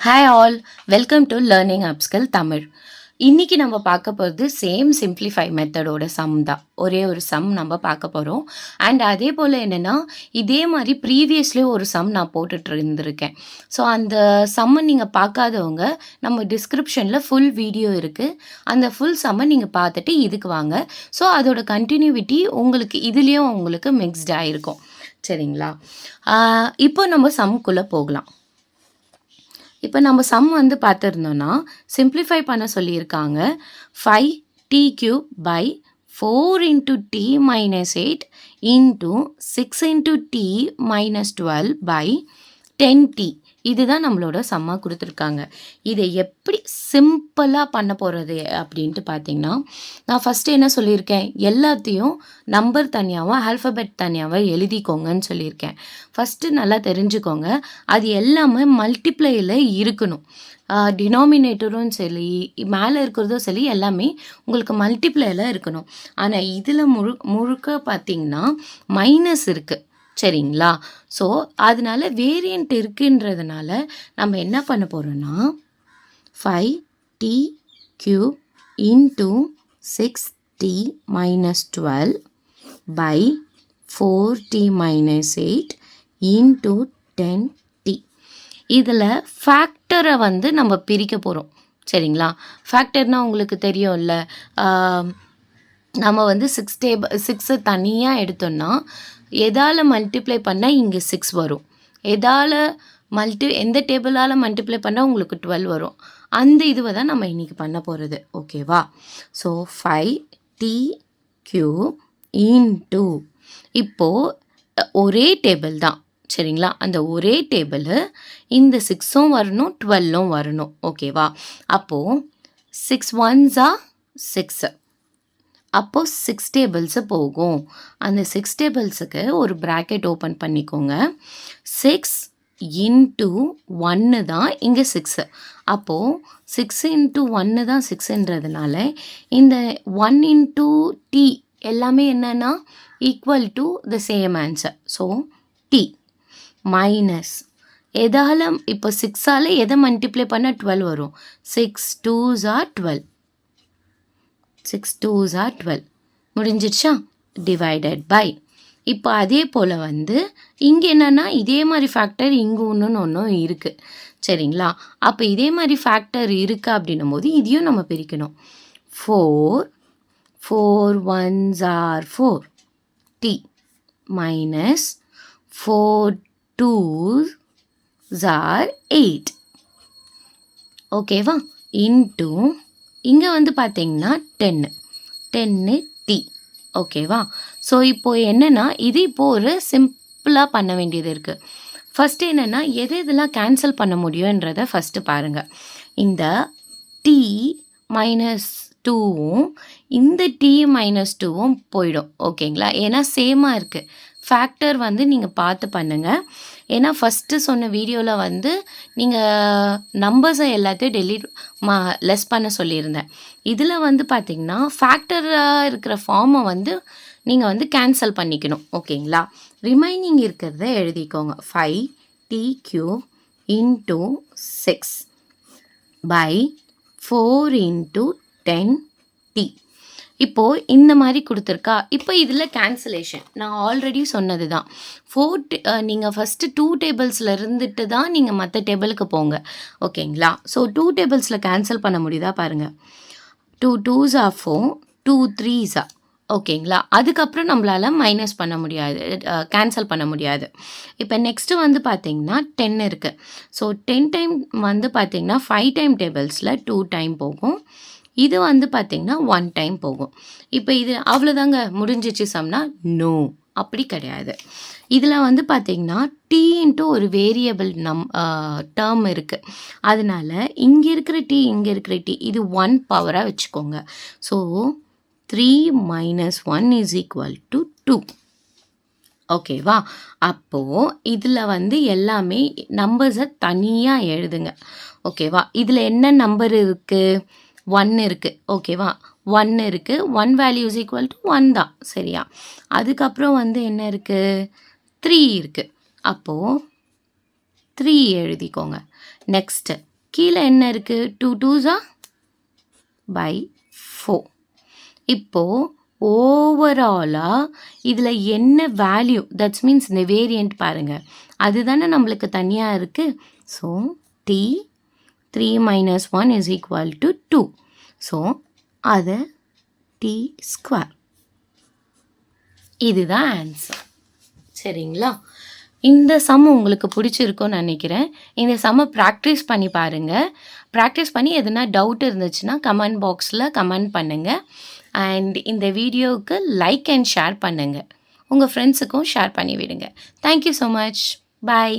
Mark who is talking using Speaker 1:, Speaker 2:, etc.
Speaker 1: Hi all, welcome to learning upskill Tamil. இன்றைக்கி நம்ம பார்க்க போகிறது சேம் சிம்ப்ளிஃபை மெத்தடோட சம் தான். ஒரே ஒரு சம் நம்ம பார்க்க போகிறோம். அண்ட் அதே போல் என்னென்னா, இதே மாதிரி ப்ரீவியஸ்லேயே ஒரு சம் நான் போட்டுட்டு இருந்திருக்கேன். ஸோ அந்த சம்மை நீங்கள் பார்க்காதவங்க நம்ம டிஸ்கிரிப்ஷனில் ஃபுல் வீடியோ இருக்குது. அந்த ஃபுல் சம்மை நீங்கள் பார்த்துட்டு இதுக்கு வாங்க. ஸோ அதோட கண்டினியூவிட்டி உங்களுக்கு இதுலேயும் உங்களுக்கு மிக்ஸ்டாக இருக்கும். சரிங்களா? இப்போ நம்ம சம்குள்ளே போகலாம். இப்போ நம்ம சம் வந்து பார்த்துருந்தோன்னா சிம்ப்ளிஃபை பண்ண சொல்லியிருக்காங்க. 5t³ / 4 × t - 8 × 6 × t - 12 / 10t. இதுதான் நம்மளோட சம்மாக கொடுத்துருக்காங்க. இதை எப்படி சிம்பிளாக பண்ண போகிறது அப்படின்ட்டு பார்த்தீங்கன்னா, நான் ஃபஸ்ட்டு என்ன சொல்லியிருக்கேன், எல்லாத்தையும் நம்பர் தனியாகவும் ஆல்ஃபபெட் தனியாகவும் எழுதிக்கோங்கன்னு சொல்லியிருக்கேன். ஃபஸ்ட்டு நல்லா தெரிஞ்சுக்கோங்க, அது எல்லாமே மல்டிப்ளையில் இருக்கணும். டினாமினேட்டரும் சரி, மேலே இருக்கிறதும் சரி, எல்லாமே உங்களுக்கு மல்டிப்ளையில் இருக்கணும். ஆனால் இதில் முழுக்க பார்த்தீங்கன்னா மைனஸ் இருக்குது. சரிங்களா? ஸோ அதனால வேரியண்ட் இருக்குன்றதுனால நம்ம என்ன பண்ண போகிறோன்னா 5t³ × 6t - 12 / 4t - 8 × 10t. இதில் ஃபேக்டரை வந்து நம்ம பிரிக்க போகிறோம். சரிங்களா? ஃபேக்டர்னால் உங்களுக்கு தெரியும்ல, நம்ம வந்து 6 தனியாக எடுத்தோன்னா எதால் மல்டிப்ளை பண்ணால் இங்கே 6 வரும். எந்த டேபிளால் மல்டிப்ளை பண்ணால் உங்களுக்கு 12 வரும். அந்த இதுவை தான் நம்ம இன்றைக்கி பண்ண போகிறது. ஓகேவா? ஸோ 5t³ × இப்போது ஒரே டேபிள் தான். சரிங்களா? அந்த ஒரே டேபிள் இந்த 6ம் வரணும், 12ம் வரணும். ஓகேவா? அப்போது 6 1s are 6. அப்போது 6 டேபிள்ஸு போகும். அந்த 6 டேபிள்ஸுக்கு ஒரு ப்ராக்கெட் ஓப்பன் பண்ணிக்கோங்க. 6 × 1 தான் இங்கே 6. அப்போது 6 × 1 தான் 6ன்றதுனால இந்த 1 × t எல்லாமே என்னென்னா equal to the same answer. So t minus எதால் இப்போ 6ஆல் எதை மல்டிப்ளை பண்ணால் 12 வரும். 6 2s are 12. 6 2s are 12. முடிஞ்சிடுச்சா? Divided by. இப்போ அதே போல் வந்து இங்கே என்னென்னா இதே மாதிரி ஃபேக்டர் இங்கே ஒன்றும் இருக்குது. சரிங்களா? அப்போ இதே மாதிரி ஃபேக்டர் இருக்குது அப்படின்னும் போது இதையும் நம்ம பிரிக்கணும். 4 1s are 4t minus 4 2s are 8. ஓகேவா? இன்ட்டு இங்கே வந்து பார்த்தீங்கன்னா 10t. ஓகேவா? ஸோ இப்போது என்னென்னா இது இப்போது ஒரு சிம்பிளாக பண்ண வேண்டியது இருக்குது. ஃபஸ்ட்டு என்னென்னா எதெல்லாம் கேன்சல் பண்ண முடியுன்றதை ஃபஸ்ட்டு பாருங்கள். இந்த t - 2வும் இந்த t - 2வும் போயிடும். ஓகேங்களா? ஏன்னா சேமாக இருக்குது. ஃபேக்டர் வந்து நீங்கள் பார்த்து பண்ணுங்கள். ஏன்னா ஃபஸ்ட்டு சொன்ன வீடியோவில் வந்து நீங்கள் நம்பர்ஸை எல்லாத்தையும் லெஸ் பண்ண சொல்லியிருந்தேன். இதில் வந்து பார்த்திங்கன்னா ஃபேக்டராக இருக்கிற ஃபார்மை வந்து நீங்கள் வந்து கேன்சல் பண்ணிக்கணும். ஓகேங்களா? ரிமைனிங் இருக்கிறத எழுதிக்கோங்க. 5t³ × 6 / 4 × 10t. இப்போது இந்த மாதிரி கொடுத்துருக்கா. இப்போ இதில் கேன்சலேஷன் நான் ஆல்ரெடி சொன்னது தான். நீங்கள் ஃபஸ்ட்டு 2 டேபிள்ஸில் இருந்துட்டு தான் நீங்கள் மற்ற டேபிளுக்கு போங்க. ஓகேங்களா? ஸோ 2 டேபிள்ஸில் கேன்சல் பண்ண முடியுதா பாருங்கள். 2 2s are 4, 2 3s are. ஓகேங்களா? அதுக்கப்புறம் நம்மளால் மைனஸ் பண்ண முடியாது, கேன்சல் பண்ண முடியாது. இப்போ நெக்ஸ்ட்டு வந்து பார்த்திங்கன்னா 10 இருக்குது. ஸோ 10 டைம் வந்து பார்த்திங்கன்னா 5 டைம் டேபிள்ஸில் 2 டைம் போகும். இது வந்து பார்த்திங்கன்னா 1 டைம் போகும். இப்போ இது அவ்வளோதாங்க முடிஞ்சிச்சு சம்னா? நோ, அப்படி கிடையாது. இதில் வந்து பார்த்திங்கன்னா t ஒரு வேரியபிள் டேர்ம் இருக்குது. அதனால் இங்கே இருக்கிற t இங்கே இருக்கிற t இது 1 பவராக வச்சுக்கோங்க. ஸோ 3 - 1 = 2. ஓகேவா? அப்போது இதில் வந்து எல்லாமே நம்பர்ஸை தனியாக எழுதுங்க. ஓகேவா? இதில் என்ன நம்பர் இருக்குது? 1 இருக்குது. ஓகேவா? 1 இருக்குது. 1 வேல்யூ = 1 தான். சரியா? அதுக்கப்புறம் வந்து என்ன இருக்குது? 3 இருக்குது. அப்போது 3 எழுதிக்கோங்க. நெக்ஸ்ட்டு கீழே என்ன இருக்குது? 2 2s by 4. இப்போது ஓவராலாக இதில் என்ன வேல்யூ, தட்ஸ் மீன்ஸ் இந்த வேரியண்ட் பாருங்கள், அதுதானே நம்மளுக்கு தனியாக இருக்குது. So t 3 minus 1 is equal to 2. So அதை t ஸ்கொயர். இதுதான் ஆன்சர். சரிங்களா? இந்த சம் உங்களுக்கு பிடிச்சிருக்கும்னு நினைக்கிறேன். இந்த சம்மை ப்ராக்டிஸ் பண்ணி பாருங்கள். ப்ராக்டிஸ் பண்ணி எதுனா டவுட் இருந்துச்சுன்னா கமெண்ட் பாக்ஸில் கமெண்ட் பண்ணுங்கள். அண்ட் இந்த வீடியோவுக்கு லைக் அண்ட் ஷேர் பண்ணுங்கள். உங்கள் ஃப்ரெண்ட்ஸுக்கும் ஷேர் பண்ணி விடுங்க. Thank you so much. பாய்.